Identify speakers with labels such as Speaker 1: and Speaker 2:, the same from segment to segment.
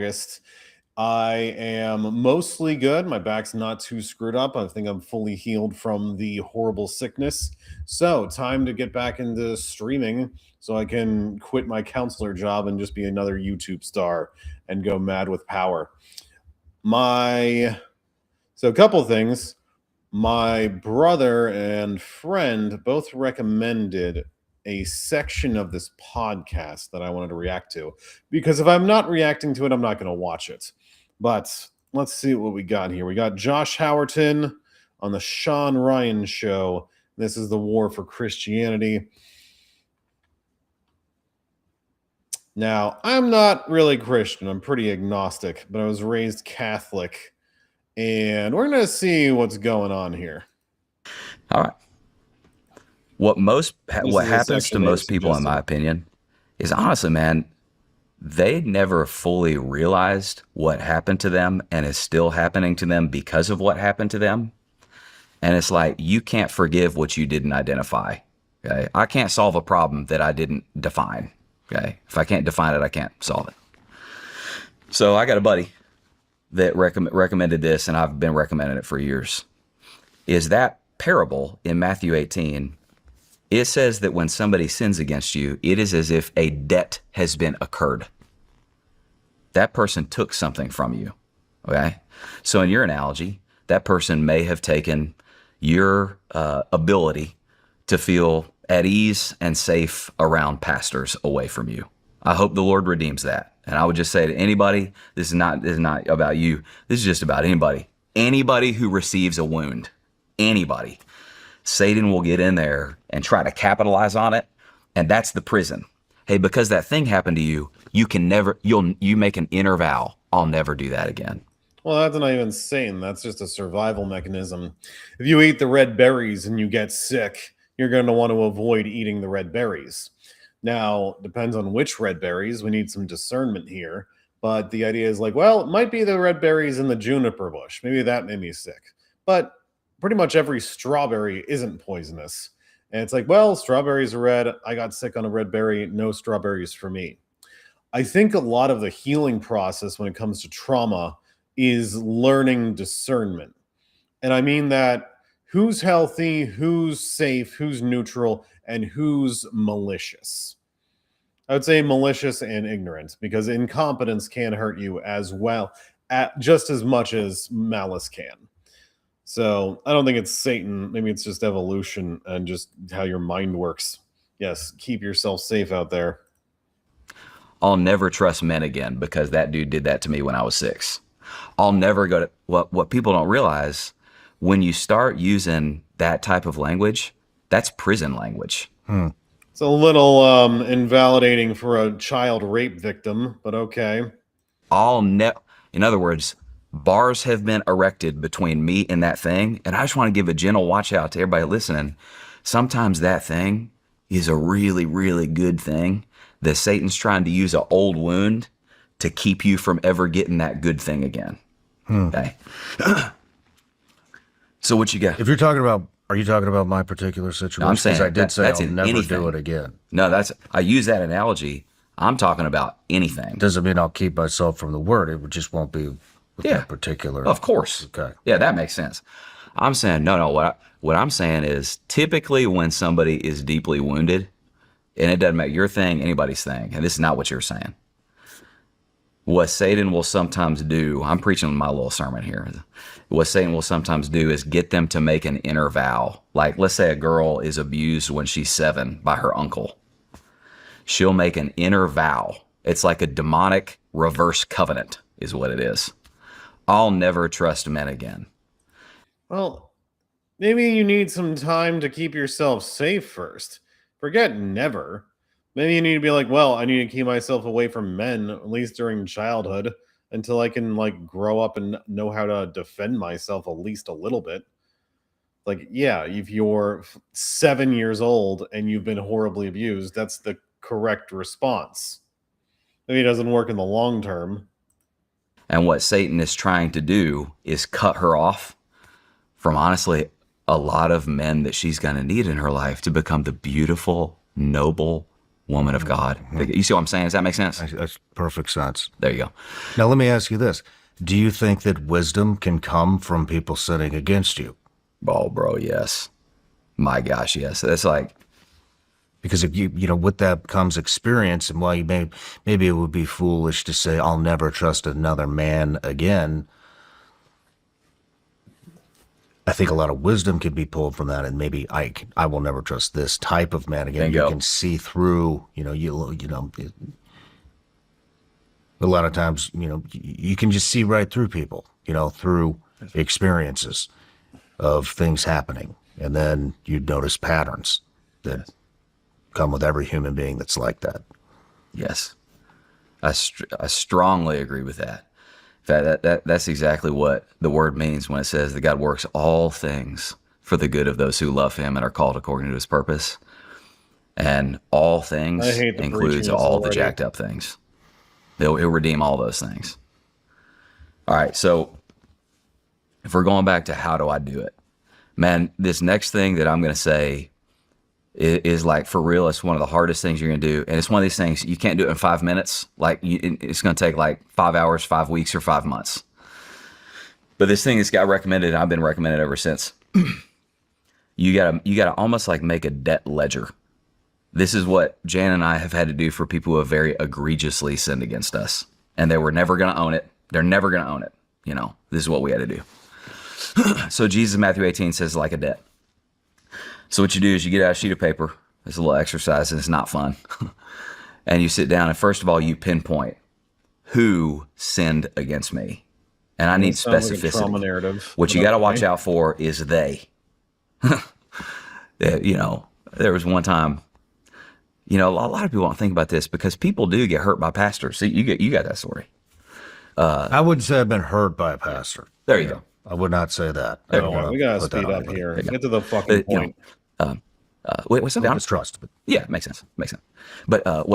Speaker 1: August. I am mostly good. My back's not too screwed up. I think I'm fully healed from the horrible sickness. So, time to get back into streaming so I can quit my counselor job and just be another YouTube star and go mad with power. My so a couple things. My brother and friend both recommended a section of this podcast that I wanted to react to because if I'm not reacting to it, I'm not going to watch it. But let's see what we got here. We got Josh Hawerton on the Shawn Ryan show. This is the war for Christianity. Now, I'm not really Christian. I'm pretty agnostic, but I was raised Catholic. And we're going to see what's going on here.
Speaker 2: All right. What happens to most people, in my opinion, is honestly, man, they never fully realized what happened to them and is still happening to them because of what happened to them. And it's like, you can't forgive what you didn't identify. Okay. I can't solve a problem that I didn't define. Okay. If I can't define it, I can't solve it. So I got a buddy that recommended this, and I've been recommending it for years. Is that parable in Matthew 18? It says that when somebody sins against you, it is as if a debt has been incurred. That person took something from you. Okay. So in your analogy, that person may have taken your ability to feel at ease and safe around pastors away from you. I hope the Lord redeems that. And I would just say to anybody, this is not about you. This is just about anybody. Anybody who receives a wound, anybody, Satan will get in there and try to capitalize on it. And that's the prison. Hey, because that thing happened to you, you make an inner vow. I'll never do that again.
Speaker 1: Well, that's not even Satan. That's just a survival mechanism. If you eat the red berries and you get sick, you're going to want to avoid eating the red berries. Now, depends on which red berries. We need some discernment here. But the idea is like, well, it might be the red berries in the juniper bush. Maybe that made me sick. But pretty much every strawberry isn't poisonous. And it's like, well, strawberries are red. I got sick on a red berry. No strawberries for me. I think a lot of the healing process when it comes to trauma is learning discernment. And I mean that who's healthy, who's safe, who's neutral, and who's malicious. I would say malicious and ignorant because incompetence can hurt you as well, just as much as malice can. So I don't think it's Satan. Maybe it's just evolution and just how your mind works. Yes, keep yourself safe out there.
Speaker 2: I'll never trust men again because that dude did that to me when I was 6. I'll never go to what people don't realize when you start using that type of language, that's prison language.
Speaker 1: It's a little invalidating for a child rape victim, but okay.
Speaker 2: In other words, bars have been erected between me and that thing, and I just want to give a gentle watch out to everybody listening. Sometimes that thing is a really, really good thing that Satan's trying to use an old wound to keep you from ever getting that good thing again. Okay. So what you got?
Speaker 3: If you're talking about, are you talking about my particular situation?
Speaker 2: No, I'm saying
Speaker 3: I did say
Speaker 2: that's
Speaker 3: I'll never
Speaker 2: anything.
Speaker 3: do it again.
Speaker 2: No, I use that analogy. I'm talking about anything.
Speaker 3: Doesn't mean I'll keep myself from the word. It just won't be with that particular.
Speaker 2: Of course.
Speaker 3: Okay.
Speaker 2: Yeah, that makes sense. I'm saying no. What I'm saying is typically when somebody is deeply wounded, and it doesn't matter your thing, anybody's thing, and this is not what you're saying. What Satan will sometimes do, I'm preaching my little sermon here. What Satan will sometimes do is get them to make an inner vow. Like, let's say a girl is abused when she's 7 by her uncle. She'll make an inner vow. It's like a demonic reverse covenant is what it is. I'll never trust men again.
Speaker 1: Well, maybe you need some time to keep yourself safe first. Forget never. Maybe you need to be like, well, I need to keep myself away from men, at least during childhood, until I can like grow up and know how to defend myself at least a little bit. Like, yeah, if you're 7 years old and you've been horribly abused, that's the correct response. Maybe it doesn't work in the long term.
Speaker 2: And what Satan is trying to do is cut her off from, honestly, a lot of men that she's going to need in her life to become the beautiful, noble woman of God. You see what I'm saying? Does that make sense?
Speaker 3: That's perfect sense.
Speaker 2: There you go.
Speaker 3: Now, let me ask you this. Do you think that wisdom can come from people sinning against you?
Speaker 2: Oh, bro, yes. My gosh, yes. That's like,
Speaker 3: because if with that comes experience, and while maybe it would be foolish to say, I'll never trust another man again, I think a lot of wisdom could be pulled from that, and maybe I will never trust this type of man again.
Speaker 2: Bingo.
Speaker 3: You can see through, a lot of times, you can just see right through people, through experiences of things happening. And then you'd notice patterns that come with every human being that's like that.
Speaker 2: yes. I strongly agree with that. In fact, that's exactly what the word means when it says that God works all things for the good of those who love him and are called according to his purpose. And all things
Speaker 1: I hate the
Speaker 2: includes
Speaker 1: preaching
Speaker 2: all the
Speaker 1: already.
Speaker 2: jacked up things. He'll redeem all those things. All right, so if we're going back to how do I do it, man, this next thing that I'm going to say is like, for real, it's one of the hardest things you're going to do. And it's one of these things, you can't do it in 5 minutes. Like, it's going to take like 5 hours, 5 weeks, or 5 months. But this thing that's got recommended, I've been recommended ever since. You gotta almost like make a debt ledger. This is what Jan and I have had to do for people who have very egregiously sinned against us. And they were never going to own it. They're never going to own it. This is what we had to do. So Jesus in Matthew 18 says like a debt. So what you do is you get out a sheet of paper. It's a little exercise and it's not fun. And you sit down and first of all, you pinpoint who sinned against me. And I need
Speaker 1: Sounds like a
Speaker 2: specificity.
Speaker 1: trauma narrative.
Speaker 2: What you got to watch out for is they. There was one time, a lot of people don't think about this because people do get hurt by pastors. See, you got that story.
Speaker 3: I wouldn't say I've been hurt by a pastor.
Speaker 2: There you go.
Speaker 3: I would not say that.
Speaker 1: We gotta speed up here. Get to the fucking point.
Speaker 2: Wait, what's something?
Speaker 3: It's trust. But
Speaker 2: Yeah, makes sense. But I'm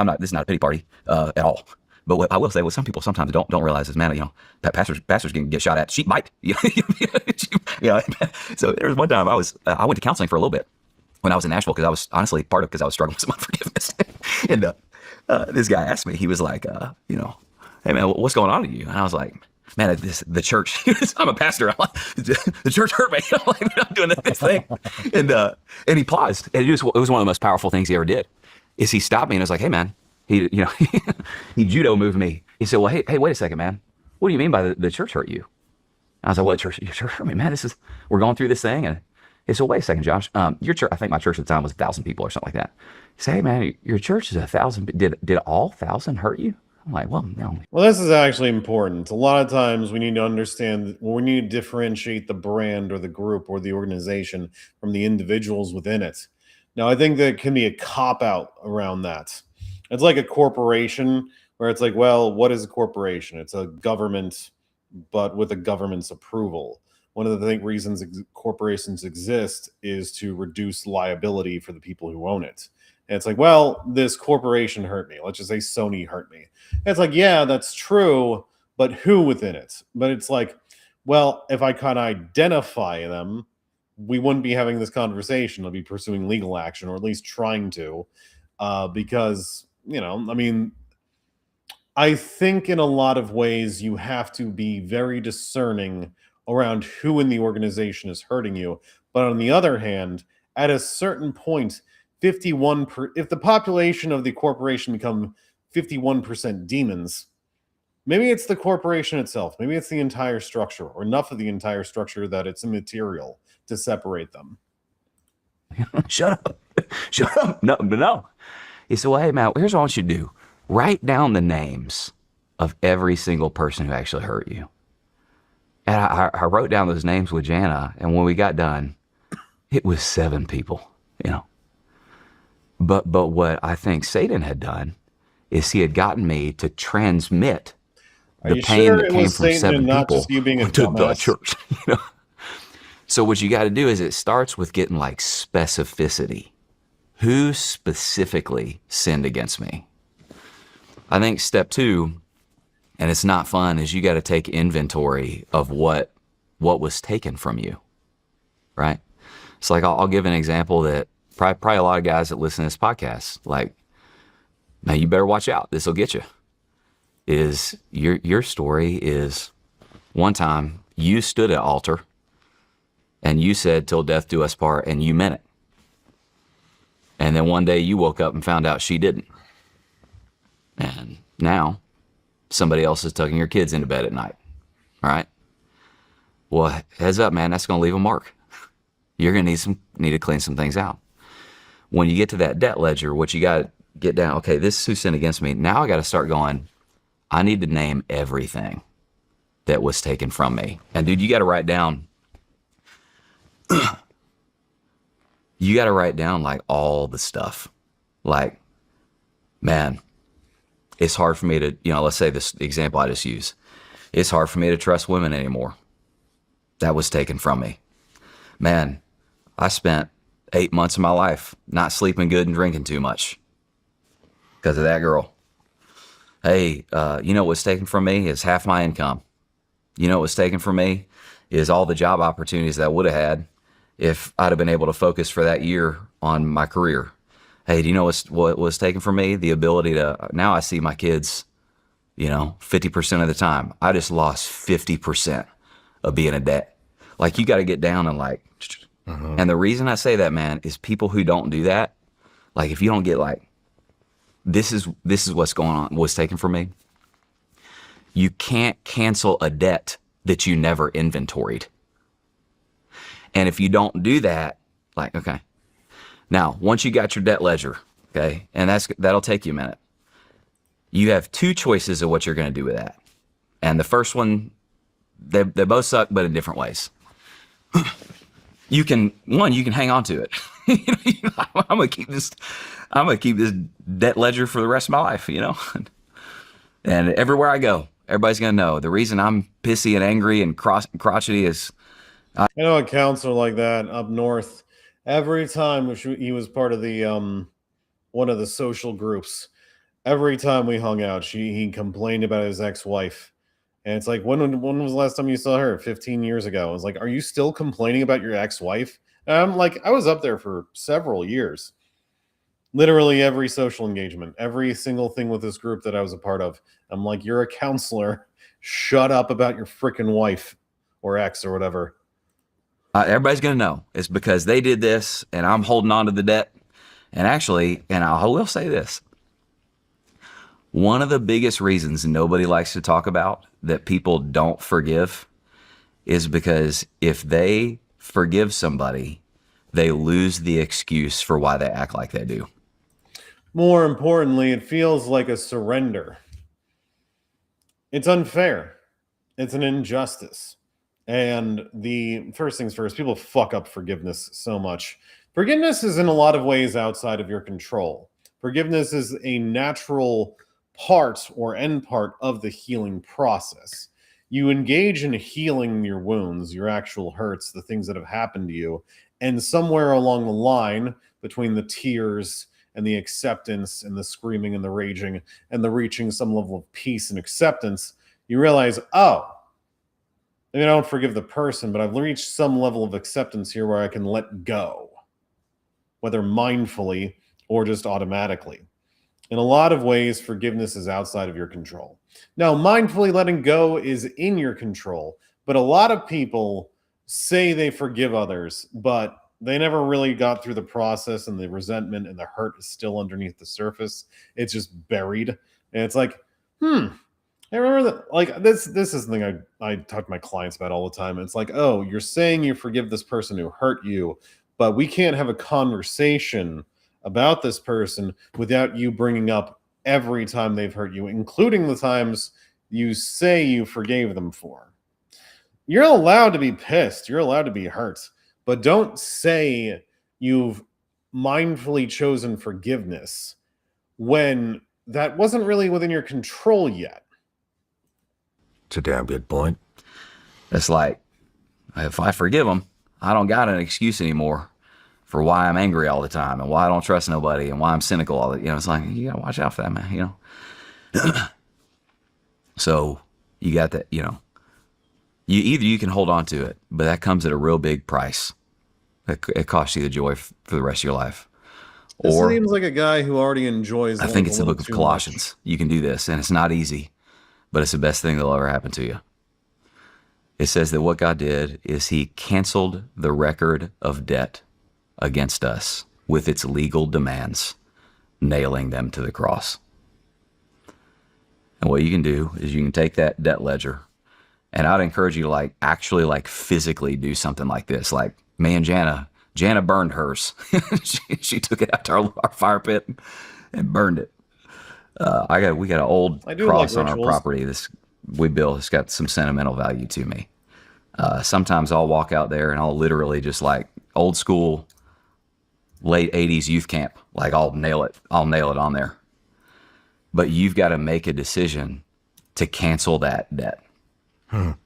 Speaker 2: not. This is not a pity party at all. But what I will say, what some people sometimes don't realize is, man, pastors can get shot at. Sheep bite. So there was one time I went to counseling for a little bit when I was in Nashville because I was honestly because I was struggling with some unforgiveness. And this guy asked me, he was like, hey man, what's going on with you? And I was like, man, the church. I'm a pastor. I'm like, the church hurt me. I'm like, I'm doing this thing. And he paused, and it was one of the most powerful things he ever did. Is he stopped me and was like, hey man. He judo moved me. He said, well, hey, wait a second, man. What do you mean by the church hurt you? I was like, well, your church hurt me, man. We're going through this thing. And he said, wait a second, Josh. Your church, I think my church at the time was 1,000 people or something like that. He said, hey man, your church is 1,000. Did all 1,000 hurt you? I'm like, well, no.
Speaker 1: Well, this is actually important. A lot of times we need to understand, we need to differentiate the brand or the group or the organization from the individuals within it. Now, I think there can be a cop-out around that. It's like a corporation where it's like, well, what is a corporation? It's a government, but with a government's approval. One of the reasons corporations exist is to reduce liability for the people who own it. And it's like, well, this corporation hurt me. Let's just say Sony hurt me. And it's like, yeah, that's true, but who within it? But it's like, well, if I can identify them, we wouldn't be having this conversation. I'll be pursuing legal action, or at least trying to, because, I think in a lot of ways you have to be very discerning around who in the organization is hurting you. But on the other hand, at a certain point, if the population of the corporation become 51% demons, maybe it's the corporation itself. Maybe it's the entire structure, or enough of the entire structure that it's immaterial to separate them.
Speaker 2: Shut up. No. He said, well, hey, man, here's what I want you to do. Write down the names of every single person who actually hurt you. And I wrote down those names with Jana, and when we got done, it was 7 people, But what I think Satan had done is he had gotten me to transmit the pain that came from 7 people to the church. So what you got to do is it starts with getting like specificity. Who specifically sinned against me? I think step 2, and it's not fun, is you got to take inventory of what was taken from you, right? It's like, I'll give an example that probably a lot of guys that listen to this podcast, like, man, you better watch out. This will get you. Is your story is one time you stood at altar and you said, "Till death do us part," and you meant it. And then one day you woke up and found out she didn't. And now somebody else is tucking your kids into bed at night. All right. Well, heads up, man, that's going to leave a mark. You're going to need to clean some things out. When you get to that debt ledger, what you got to get down, okay, this is who sinned against me. Now I got to start going, I need to name everything that was taken from me. And dude, you got to write down, like all the stuff. Like, man, it's hard for me to, let's say this example I just used. It's hard for me to trust women anymore. That was taken from me. Man, I spent 8 months of my life not sleeping good and drinking too much because of that girl. Hey, what was taken from me is half my income. What was taken from me is all the job opportunities that I would have had if I'd have been able to focus for that year on my career. Hey, do you know what was taken from me? The ability to, now I see my kids, 50% of the time. I just lost 50% of being in debt. Like, you got to get down and like, and the reason I say that, man, is people who don't do that, like, if you don't get like, this is what's going on, what's taken from me. You can't cancel a debt that you never inventoried. And if you don't do that, like, okay. Now, once you got your debt ledger, okay, and that'll take you a minute. You have two choices of what you're going to do with that. And the first one, they both suck, but in different ways. You can hang on to it. I'm gonna keep this debt ledger for the rest of my life, And everywhere I go, everybody's gonna know the reason I'm pissy and angry and crotchety is.
Speaker 1: I know a counselor like that up north. Every time he was part of the one of the social groups, every time we hung out, he complained about his ex-wife. And it's like, when was the last time you saw her? 15 years ago. I was like, are you still complaining about your ex-wife? And I'm like, I was up there for several years. Literally every social engagement, every single thing with this group that I was a part of. I'm like, you're a counselor. Shut up about your freaking wife or ex or whatever.
Speaker 2: Everybody's going to know. It's because they did this and I'm holding on to the debt. And actually, and I will say this. One of the biggest reasons nobody likes to talk about that people don't forgive is because if they forgive somebody, they lose the excuse for why they act like they do.
Speaker 1: More importantly, it feels like a surrender. It's unfair. It's an injustice. And the first things first, people fuck up forgiveness so much. Forgiveness is in a lot of ways outside of your control. Forgiveness is a natural part or end part of the healing process. You engage in healing your wounds, your actual hurts, the things that have happened to you, and somewhere along the line between the tears and the acceptance and the screaming and the raging and the reaching some level of peace and acceptance, you realize, oh, I mean, I don't forgive the person, but I've reached some level of acceptance here where I can let go, whether mindfully or just automatically. In a lot of ways, forgiveness is outside of your control. Now, mindfully letting go is in your control, but a lot of people say they forgive others, but they never really got through the process, and the resentment and the hurt is still underneath the surface. It's just buried. And it's like, I remember that, like, this is the thing I talk to my clients about all the time. It's like, oh, you're saying you forgive this person who hurt you, but we can't have a conversation about this person without you bringing up every time they've hurt you, including the times you say you forgave them for. You're allowed to be pissed. You're allowed to be hurt. But don't say you've mindfully chosen forgiveness when that wasn't really within your control yet.
Speaker 3: It's a damn good point.
Speaker 2: It's like, if I forgive them, I don't got an excuse anymore for why I'm angry all the time and why I don't trust nobody and why I'm cynical all the, it's like, you gotta watch out for that, man, So you got that, you can hold on to it, but that comes at a real big price. It costs you the joy for the rest of your life.
Speaker 1: This
Speaker 2: Or
Speaker 1: seems like a guy who already enjoys
Speaker 2: I
Speaker 1: life
Speaker 2: think
Speaker 1: a
Speaker 2: it's the
Speaker 1: little
Speaker 2: book of
Speaker 1: too
Speaker 2: Colossians. You can do this, and it's not easy, but it's the best thing that'll ever happen to you. It says that what God did is he canceled the record of debt against us with its legal demands, nailing them to the cross. And what you can do is you can take that debt ledger, and I'd encourage you to actually physically do something like this. Like me and Jana burned hers. she took it out to our fire pit and burned it. We got an old
Speaker 1: I do
Speaker 2: cross
Speaker 1: like
Speaker 2: on our
Speaker 1: rituals.
Speaker 2: property. We built. It's got some sentimental value to me. Sometimes I'll walk out there and I'll literally just old school, late 80s youth camp. I'll nail it on there. But you've got to make a decision to cancel that debt. And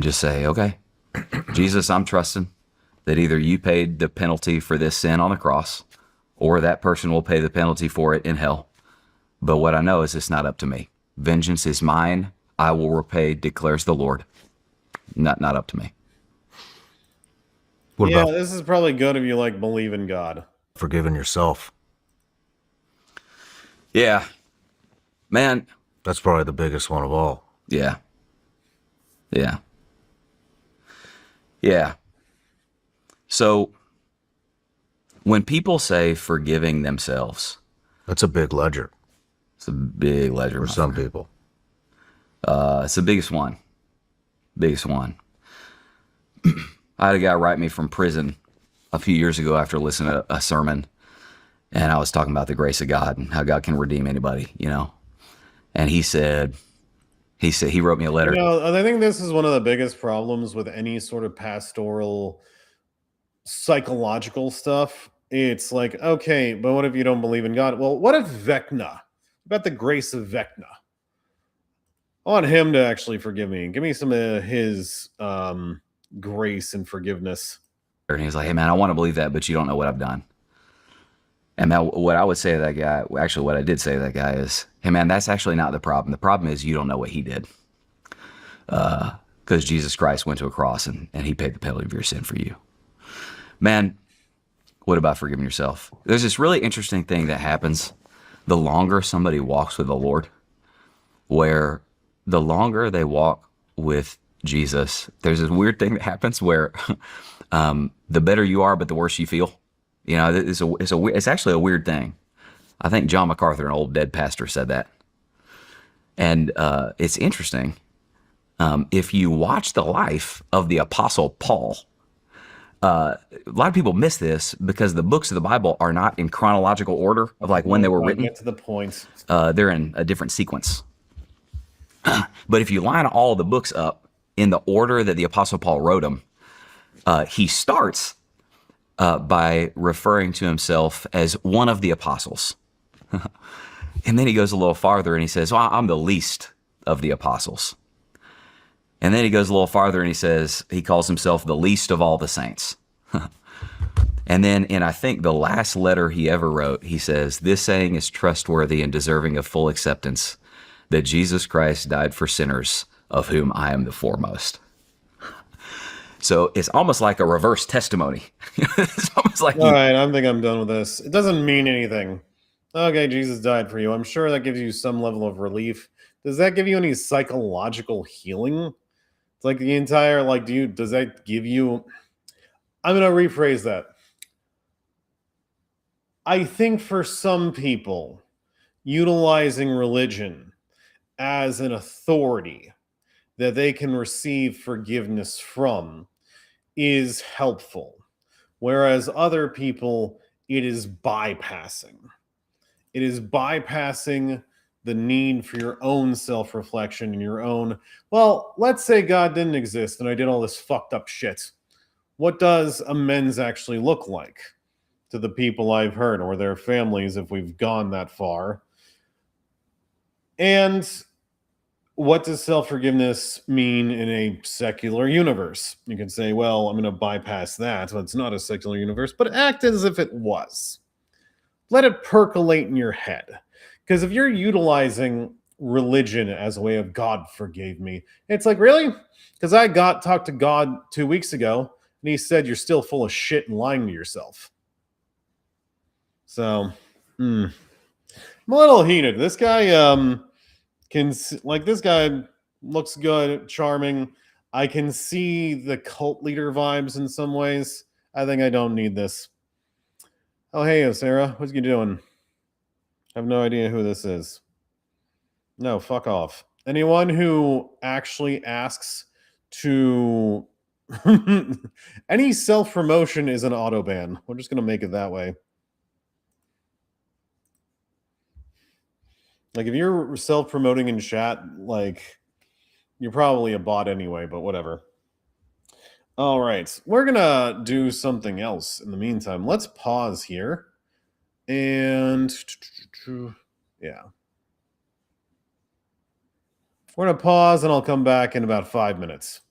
Speaker 2: just say, okay, Jesus, I'm trusting that either you paid the penalty for this sin on the cross or that person will pay the penalty for it in hell. But what I know is it's not up to me. Vengeance is mine. I will repay, declares the Lord. Not up to me.
Speaker 3: What
Speaker 1: Yeah,
Speaker 3: about
Speaker 1: this is probably good if you believe in God.
Speaker 3: forgiving yourself?
Speaker 2: Yeah. Man.
Speaker 3: That's probably the biggest one of all.
Speaker 2: Yeah. Yeah. Yeah. So when people say forgiving themselves,
Speaker 3: That's a big ledger
Speaker 2: it's a big ledger
Speaker 3: for some people.
Speaker 2: It's the biggest one. Biggest one. I had a guy write me from prison a few years ago after listening to a sermon, and I was talking about the grace of God and how God can redeem anybody, And he wrote me a letter.
Speaker 1: I think this is one of the biggest problems with any sort of pastoral psychological stuff. It's okay, but what if you don't believe in God? Well, what if Vecna? About the grace of Vecna? I want him to actually forgive me. Give me some of his grace and forgiveness.
Speaker 2: And he was like, hey, man, I want to believe that, but you don't know what I've done. And man, what I would say to that guy, actually what I did say to that guy is, hey, man, that's actually not the problem. The problem is you don't know what he did. Because Jesus Christ went to a cross and he paid the penalty of your sin for you. Man, what about forgiving yourself? There's this really interesting thing that happens the longer somebody walks with the Lord, where the longer they walk with Jesus, there's this weird thing that happens where the better you are, but the worse you feel. It's actually a weird thing. I think John MacArthur, an old dead pastor, said that. And it's interesting. If you watch the life of the Apostle Paul, a lot of people miss this because the books of the Bible are not in chronological order of when they were written.
Speaker 1: Get to the point.
Speaker 2: They're in a different sequence. But if you line all the books up in the order that the Apostle Paul wrote them, he starts by referring to himself as one of the apostles. And then he goes a little farther and he says, well, I'm the least of the apostles. And then he goes a little farther and he calls himself the least of all the saints. And then in, I think, the last letter he ever wrote, he says, this saying is trustworthy and deserving of full acceptance, that Jesus Christ died for sinners, of whom I am the foremost. So it's almost like a reverse testimony. It's almost like
Speaker 1: all right, I think I'm done with this. It doesn't mean anything. Okay, Jesus died for you. I'm sure that gives you some level of relief. Does that give you any psychological healing? It's the entire, does that give you... I'm going to rephrase that. I think for some people, utilizing religion as an authority that they can receive forgiveness from is helpful. Whereas other people, it is bypassing. It is bypassing the need for your own self-reflection and your own, well, let's say God didn't exist and I did all this fucked up shit. What does amends actually look like to the people I've hurt or their families if we've gone that far? And what does self-forgiveness mean in a secular universe? You can say, well, I'm going to bypass that. Well, it's not a secular universe, but act as if it was. Let it percolate in your head. Because if you're utilizing religion as a way of God forgave me, it's really? Because I talked to God 2 weeks ago, and he said you're still full of shit and lying to yourself. So, I'm a little heated. This guy this guy looks good, charming. I can see the cult leader vibes in some ways. I think I don't need this. Oh, hey, Sarah. What you doing? I have no idea who this is. No, fuck off. Anyone who actually asks to... Any self-promotion is an auto-ban. We're just going to make it that way. Like, if you're self-promoting in chat, like, you're probably a bot anyway, but whatever. All right. We're going to do something else in the meantime. Let's pause here. And... yeah. We're going to pause, and I'll come back in about 5 minutes.